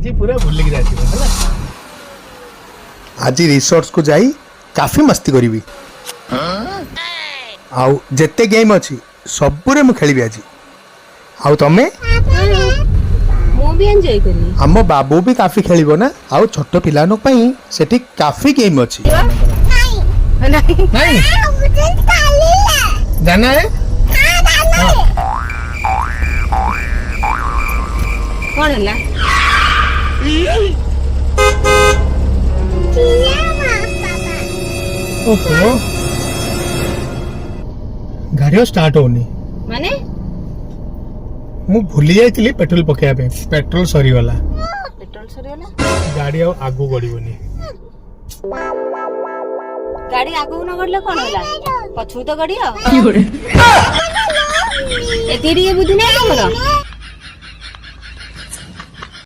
जी पूरा भूल के जाती है आज रिसोर्ट को जाई काफी मस्ती करी आउ जेते गेम अच्छी सबुरे मु खेली आज आउ तमे मु भी एंजॉय करी हम बाबू भी काफी खेलिबो ना आउ छोट पिलानो पई सेठी काफी गेम अच्छी नहीं नहीं जाना है कौन है ओहो गाड़ी स्टार्ट होनी माने मु भूली जाइली पेट्रोल पकेया पे पेट्रोल सरी वाला पेट्रोल सरीगला गाड़ी आगू गड़ीबनी गाड़ी आगू न गड़ले कौन होला पछु तो गड़ियो एती बुद्धि नहीं तमरो